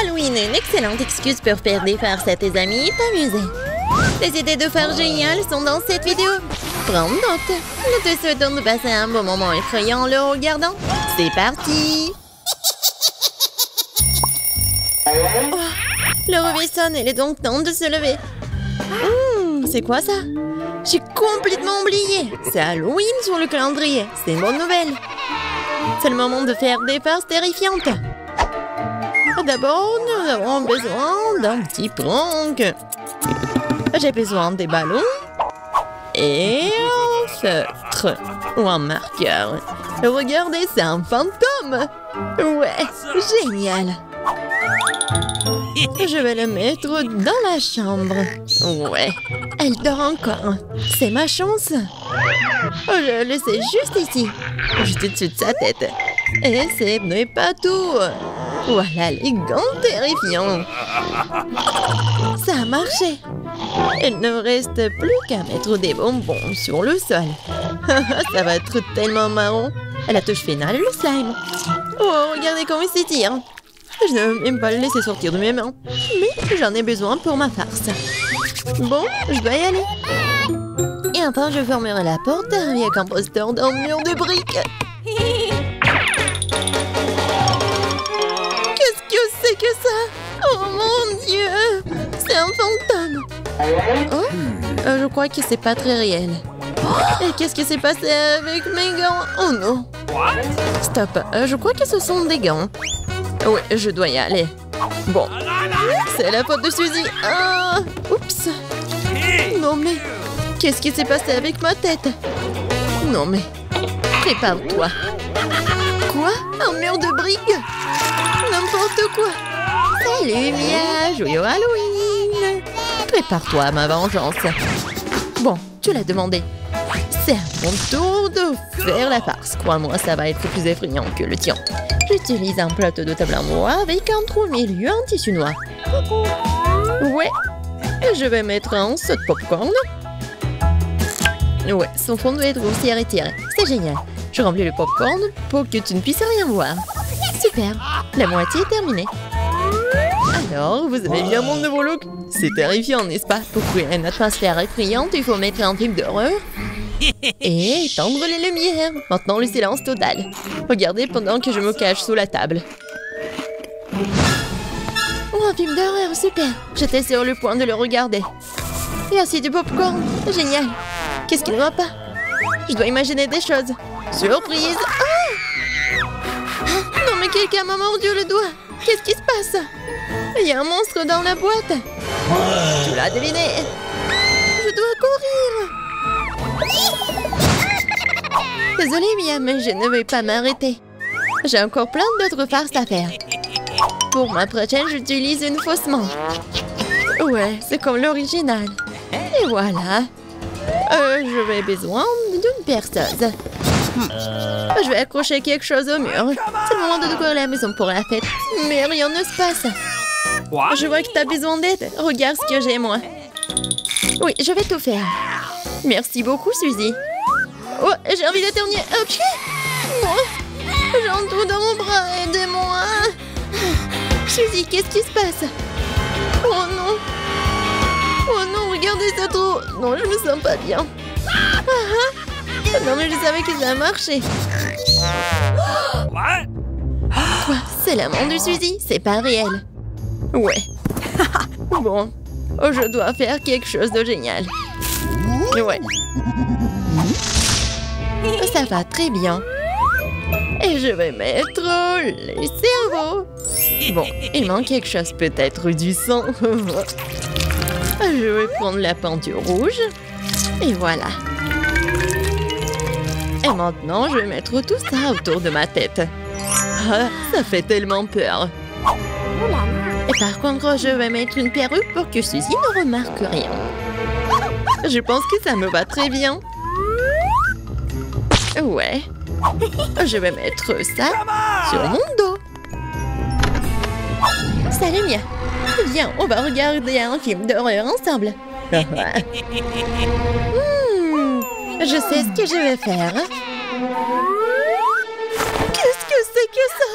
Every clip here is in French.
Halloween est une excellente excuse pour faire des farces à tes amis et t'amuser. Les idées de farce géniales sont dans cette vidéo. Prends note. Nous te souhaitons de passer un bon moment effrayant en le regardant. C'est parti! Oh, le réveil sonne, il est donc temps de se lever. C'est quoi ça? J'ai complètement oublié. C'est Halloween sur le calendrier. C'est une bonne nouvelle. C'est le moment de faire des farces terrifiantes. D'abord, nous avons besoin d'un petit prank. J'ai besoin des ballons et un feutre ou un marqueur. Regardez, c'est un fantôme. Ouais, génial. Je vais le mettre dans la chambre. Ouais, elle dort encore. C'est ma chance. Je vais le laisser juste ici, juste au-dessus de sa tête. Et ce n'est pas tout. Voilà les gants terrifiants. Ça a marché. Il ne reste plus qu'à mettre des bonbons sur le sol. Ça va être tellement marrant. À la touche finale, le slime. Oh, regardez comment il s'étire. Je ne veux même pas le laisser sortir de mes mains. Mais j'en ai besoin pour ma farce. Bon, je dois y aller. Et enfin, je fermerai la porte avec un poster dans le mur de briques. Qu'est-ce que c'est que ça? Oh mon Dieu! C'est un fantôme. Oh, je crois que c'est pas très réel. Et qu'est-ce qui s'est passé avec mes gants? Oh non! Stop, je crois que ce sont des gants. Oui, je dois y aller. Bon, c'est la faute de Suzy. Ah, oups. Non mais, qu'est-ce qui s'est passé avec ma tête? Non mais, prépare-toi. Quoi? Un mur de briques? N'importe quoi. Salut Mia, joyeux Halloween. Prépare-toi à ma vengeance. Bon, tu l'as demandé. C'est à mon tour de faire la farce. Crois-moi, ça va être plus effrayant que le tien. J'utilise un plateau de table en bois avec un trou au milieu en tissu noir. Ouais. Et je vais mettre un saut de popcorn. Ouais, son fond doit être aussi retiré. C'est génial. Je remplis le popcorn pour que tu ne puisses rien voir. Super. La moitié est terminée. Alors, vous avez bien mon nouveau look? C'est terrifiant, n'est-ce pas? Pour créer une atmosphère effrayante, il faut mettre un film d'horreur et éteindre les lumières. Maintenant, le silence total. Regardez pendant que je me cache sous la table. Oh, un film d'horreur, super. J'étais sur le point de le regarder. Et aussi du popcorn. Génial. Qu'est-ce qui ne va pas? Je dois imaginer des choses. Surprise. Non, mais quelqu'un m'a mordu le doigt. Qu'est-ce qui se passe? Il y a un monstre dans la boîte. Tu l'as deviné. Je dois courir. Désolée, Mia, mais je ne vais pas m'arrêter. J'ai encore plein d'autres farces à faire. Pour ma prochaine, j'utilise une fausse manche. Ouais, c'est comme l'original. Et voilà. Je vais besoin d'une perceuse. Je vais accrocher quelque chose au mur. C'est le moment de décorer la maison pour la fête. Mais rien ne se passe. Je vois que tu as besoin d'aide. Regarde ce que j'ai, moi. Oui, je vais tout faire. Merci beaucoup, Suzy. Oh, j'ai envie d'éternuer. Ok. Oh, j'ai un trou dans mon bras. Aidez-moi. Suzy, qu'est-ce qui se passe? Oh non. Oh non, regardez ce trou. Non, je me sens pas bien. Non, mais je savais que ça a marché. Quoi? C'est la main de Suzy? C'est pas réel. Ouais. Bon, je dois faire quelque chose de génial. Ouais. Ça va très bien. Et je vais mettre les cerveaux. Bon, il manque quelque chose, peut-être du sang. Je vais prendre la peinture rouge. Et voilà. Et maintenant, je vais mettre tout ça autour de ma tête. Ah, ça fait tellement peur. Et par contre, je vais mettre une perruque pour que Suzy ne remarque rien. Je pense que ça me va très bien. Ouais. Je vais mettre ça sur mon dos. Salut Mia. Viens, on va regarder un film d'horreur ensemble. Je sais ce que je vais faire. Qu'est-ce que c'est que ça?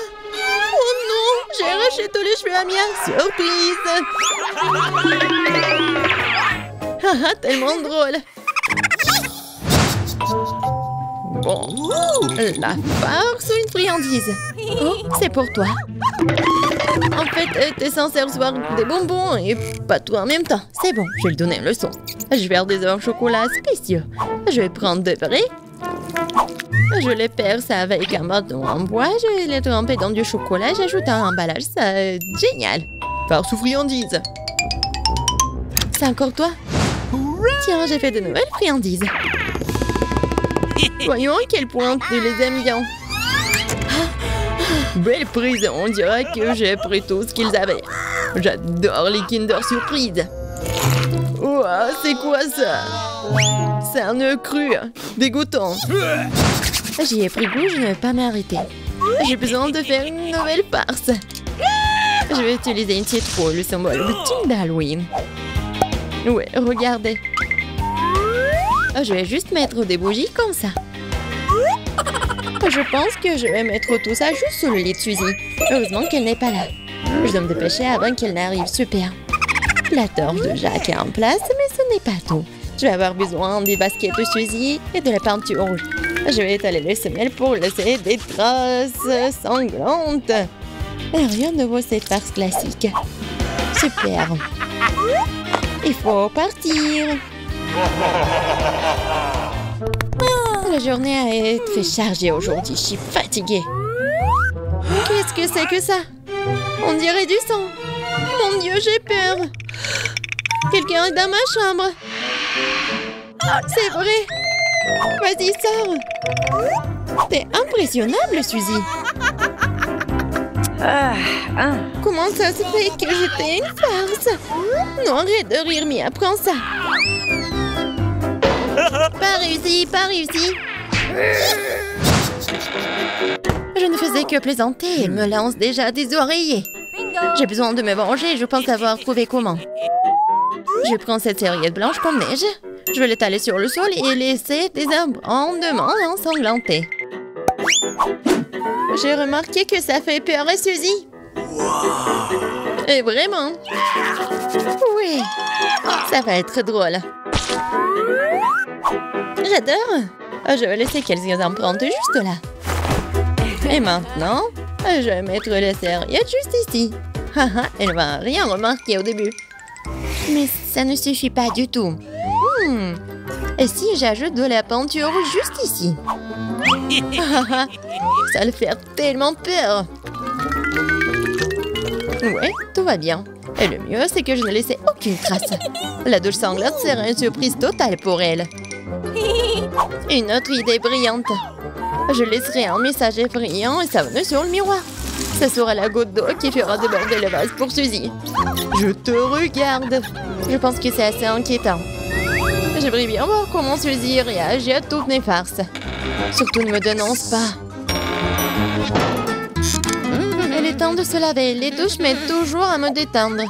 Oh non, j'ai arraché tous les cheveux à Mia. Surprise! Haha, tellement drôle. Bon, la farce ou une friandise? Oh, c'est pour toi. En fait, t'es censé recevoir des bonbons et pas tout en même temps. C'est bon, je vais lui donner une leçon. Je vais faire des œufs au chocolat spéciaux. Je vais prendre deux vrais. Je les perce avec un bâton en bois. Je vais les tremper dans du chocolat. J'ajoute un emballage. Ça, génial. Farce ou friandise? C'est encore toi? Tiens, j'ai fait de nouvelles friandises. Voyons à quel point tu les aimes bien. Belle prise, on dirait que j'ai pris tout ce qu'ils avaient. J'adore les Kinder Surprise. Ouah, c'est quoi ça? C'est un œuf cru, dégoûtant. J'y ai pris goût, je ne vais pas m'arrêter. J'ai besoin de faire une nouvelle farce. Je vais utiliser une citrouille, le symbole ultime d'Halloween. Ouais, regardez. Je vais juste mettre des bougies comme ça. Je pense que je vais mettre tout ça juste sur le lit de Suzy. Heureusement qu'elle n'est pas là. Je dois me dépêcher avant qu'elle n'arrive. Super. La torche de Jack est en place, mais ce n'est pas tout. Je vais avoir besoin des baskets de Suzy et de la peinture rouge. Je vais étaler les semelles pour laisser des traces sanglantes. Rien ne vaut cette farce classique. Super. Il faut partir. La journée a été chargée aujourd'hui. Je suis fatiguée. Qu'est-ce que c'est que ça? On dirait du sang. Mon Dieu, j'ai peur. Quelqu'un est dans ma chambre. C'est vrai. Vas-y, sors. T'es impressionnable, Suzy. Comment ça se fait que j'étais une farce? Non, arrête de rire, Mia, prends ça. Pas réussi, pas réussi. Je ne faisais que plaisanter. Elle me lance déjà des oreillers. J'ai besoin de me venger. Je pense avoir trouvé comment. Je prends cette serviette blanche comme neige. Je vais l'étaler sur le sol et laisser des abondements ensanglantés. J'ai remarqué que ça fait peur à Suzy. Et vraiment. Oui, ça va être drôle. J'adore. Je vais laisser quelques empreintes juste là. Et maintenant, je vais mettre les serviettes juste ici. Haha, elle va rien remarquer au début. Mais ça ne suffit pas du tout. Et si j'ajoute de la peinture juste ici? Ça va le faire tellement peur. Ouais, tout va bien. Et le mieux, c'est que je ne laissais aucune trace. La douche sanglante sera une surprise totale pour elle. Une autre idée brillante. Je laisserai un message effrayant et savonneux sur le miroir. Ça sera la goutte d'eau qui fera déborder le vase pour Suzy. Je te regarde. Je pense que c'est assez inquiétant. J'aimerais bien voir comment Suzy réagit à toutes mes farces. Surtout ne me dénonce pas. Il est temps de se laver. Les douches m'aident toujours à me détendre.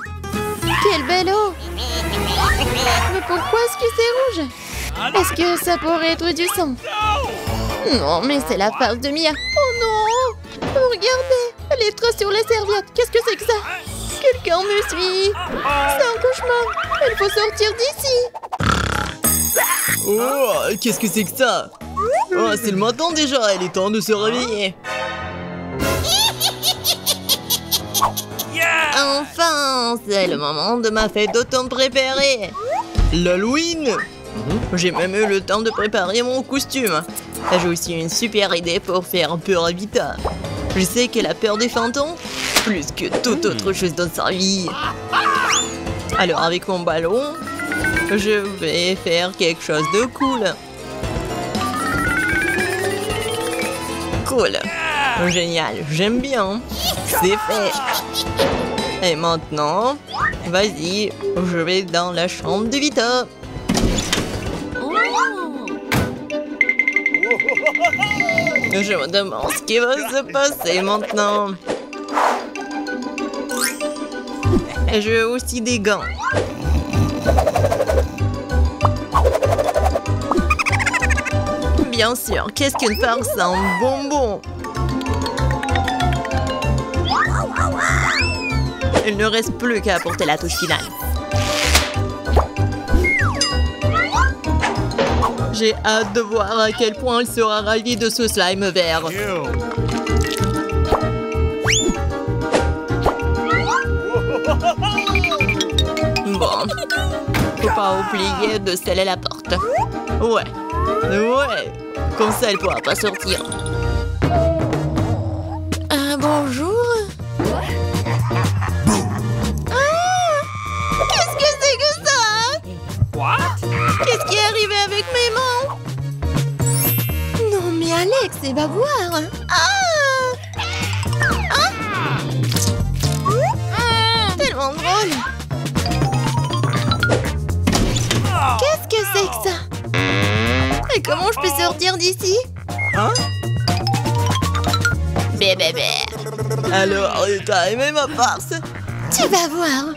Quelle belle eau! Mais pourquoi est-ce que c'est rouge? Est-ce que ça pourrait être du sang? Non, mais c'est la farce de Mia. Oh non! Regardez! Les traces sur les serviettes. Qu'est-ce que c'est que ça? Quelqu'un me suit. C'est un cauchemar. Il faut sortir d'ici. Oh, qu'est-ce que c'est que ça? Oh, c'est le matin déjà. Il est temps de se réveiller. Enfin, c'est le moment de ma fête d'automne préférée. L'Halloween? J'ai même eu le temps de préparer mon costume. J'ai aussi une super idée pour faire peur à Vita. Je sais qu'elle a peur des fantômes plus que toute autre chose dans sa vie. Alors avec mon ballon, je vais faire quelque chose de cool. Cool. Génial, j'aime bien. C'est fait. Et maintenant, vas-y, je vais dans la chambre de Vita. Je me demande ce qui va se passer maintenant. Et je veux aussi des gants. Bien sûr, qu'est-ce qu'une farce sans bonbons? Il ne reste plus qu'à apporter la touche finale. J'ai hâte de voir à quel point il sera ravi de ce slime vert. Bon, faut pas oublier de sceller la porte. Ouais, comme ça elle pourra pas sortir. Bonjour. Qu'est-ce que c'est que ça? What? Qu'est-ce qui est arrivé avec mes mains? Non mais Alex, elle va voir. Tellement drôle. Qu'est-ce que c'est que ça? Et comment je peux sortir d'ici? Hein? Bébé. Alors, t'as aimé ma farce? Tu vas voir.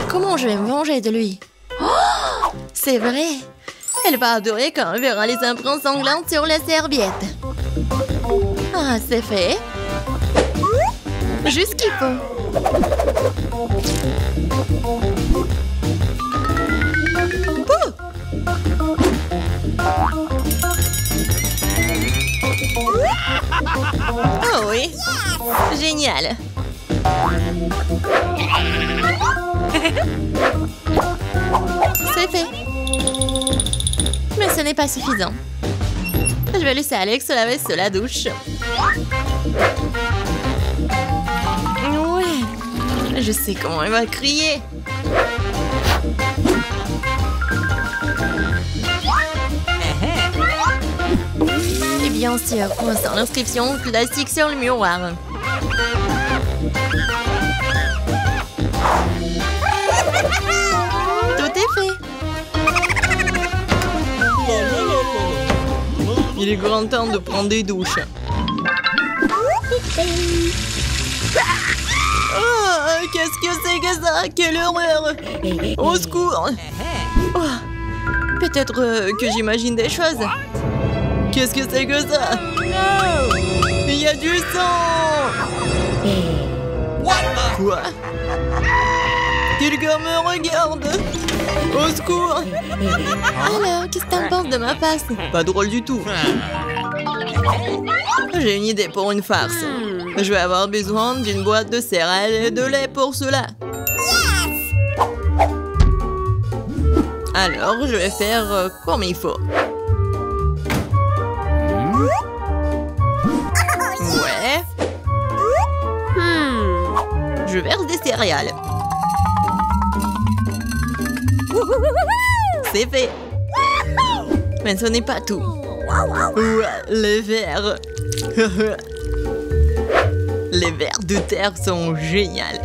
Comment je vais me venger de lui? Oh, c'est vrai. Elle va adorer quand elle verra les empreintes sanglantes sur la serviette. Ah, c'est fait. Juste ce qu'il faut. Bouh! Oh oui. Génial. C'est fait. Mais ce n'est pas suffisant. Je vais laisser Alex se laver sous la douche. Ouais. Je sais comment il va crier. Et bien sûr, on sent l'inscription classique sur le miroir. Tout est fait. Il est grand temps de prendre des douches. Oh, qu'est-ce que c'est que ça? Quelle horreur! Au secours! Oh, peut-être que j'imagine des choses. Qu'est-ce que c'est que ça? Il y a du sang! Quoi? Quelqu'un me regarde! Au secours! Alors, qu'est-ce que t'en penses de ma face? Pas drôle du tout. J'ai une idée pour une farce. Je vais avoir besoin d'une boîte de céréales et de lait pour cela. Alors, je vais faire comme il faut. Ouais. Je verse des céréales. C'est fait. Mais ce n'est pas tout. Ouais, les vers. Les vers de terre sont géniales.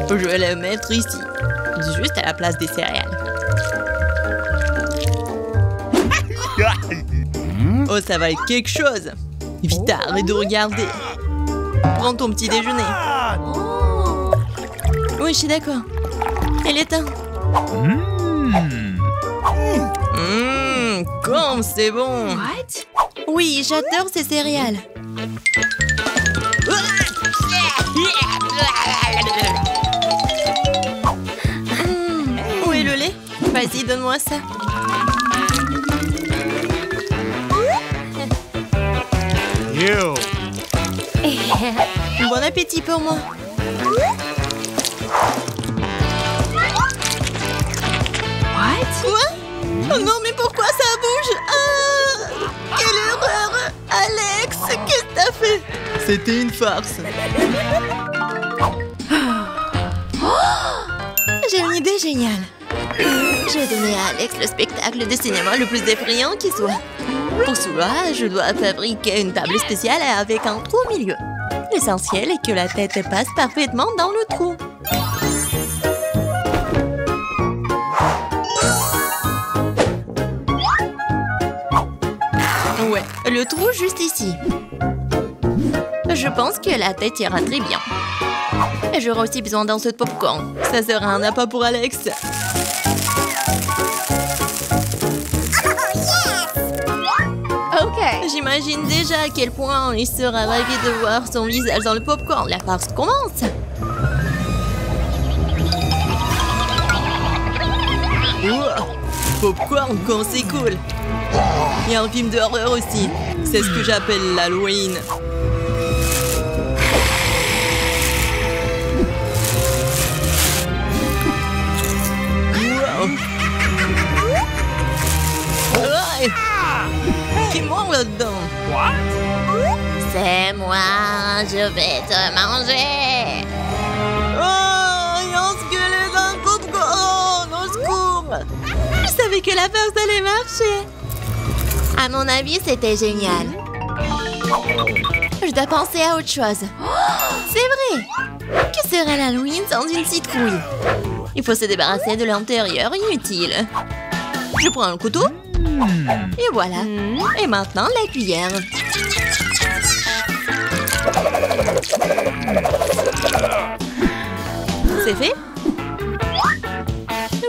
Je vais les mettre ici, juste à la place des céréales. Oh, ça va être quelque chose. Vite, arrête de regarder. Prends ton petit déjeuner. Oui, je suis d'accord. Il est temps. Comme c'est bon. Oui, j'adore ces céréales. Où est le lait? Vas-y, donne-moi ça. Bon appétit pour moi. Quoi? Oh non, mais pourquoi ça bouge? Quelle erreur! Alex, qu'est-ce que t'as fait? C'était une farce. J'ai une idée géniale. Je vais donner à Alex le spectacle de cinéma le plus effrayant qui soit. Pour cela, je dois fabriquer une table spéciale avec un trou au milieu. L'essentiel est que la tête passe parfaitement dans le trou. Ouais, le trou juste ici. Je pense que la tête ira très bien. Et j'aurai aussi besoin d'un seau de popcorn. Ça sera un appât pour Alex. j'imagine déjà à quel point il sera ravi de voir son visage dans le popcorn. La farce commence. Ouah, popcorn quand c'est cool. Il y a un film d'horreur aussi. C'est ce que j'appelle l'Halloween. Wow. Ouais. Qui est mort là-dedans? C'est moi, je vais te manger. Oh, il y a un squelette dans le popcorn. Au secours. Je savais que la farce allait marcher. À mon avis, c'était génial. Je dois penser à autre chose. C'est vrai. Que serait l'Halloween sans une citrouille? Il faut se débarrasser de l'intérieur inutile. Je prends un couteau. Et voilà. Et maintenant, la cuillère. C'est fait.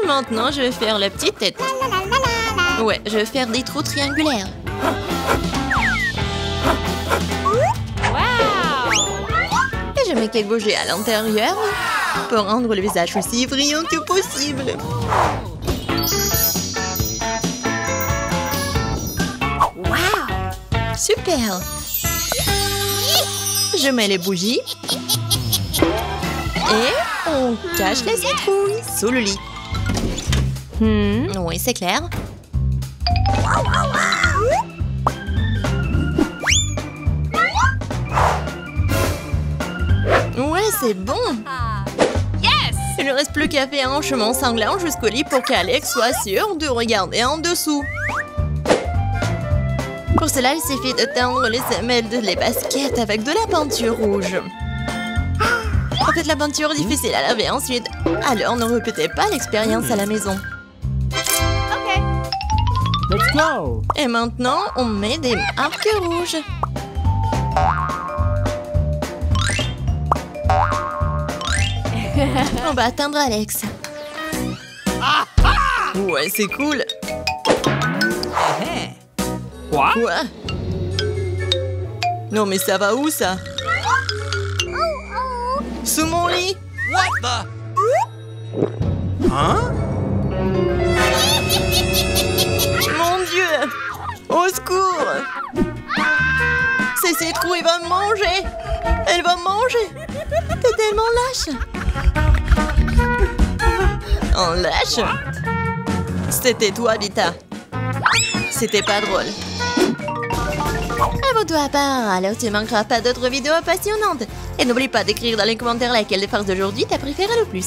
Maintenant, je vais faire la petite tête. Ouais, je vais faire des trous triangulaires. Et je mets quelques bougies à l'intérieur pour rendre le visage aussi brillant que possible. Wow! Super! Je mets les bougies. Et on cache la citrouille sous le lit. Oui, c'est clair. Ouais, c'est bon. Yes! Il ne reste plus qu'à faire un chemin sanglant jusqu'au lit pour qu'Alex soit sûr de regarder en dessous. Pour cela, il suffit de teindre les semelles les baskets avec de la peinture rouge. En fait, la peinture est difficile à laver ensuite, alors ne répétez pas l'expérience à la maison. Let's go! Et maintenant, on met des marques rouges. On va atteindre Alex. Ouais, c'est cool. Quoi? Quoi? Non, mais ça va où, ça? Sous mon lit? What the? Hein? Mon Dieu! Au secours! Cette citrouille va me manger! Elle va me manger! T'es tellement lâche. En lâche? C'était toi, Vita. C'était pas drôle. Abonne-toi à part, alors tu ne manqueras pas d'autres vidéos passionnantes. Et n'oublie pas d'écrire dans les commentaires laquelle des farces d'aujourd'hui t'as préféré le plus.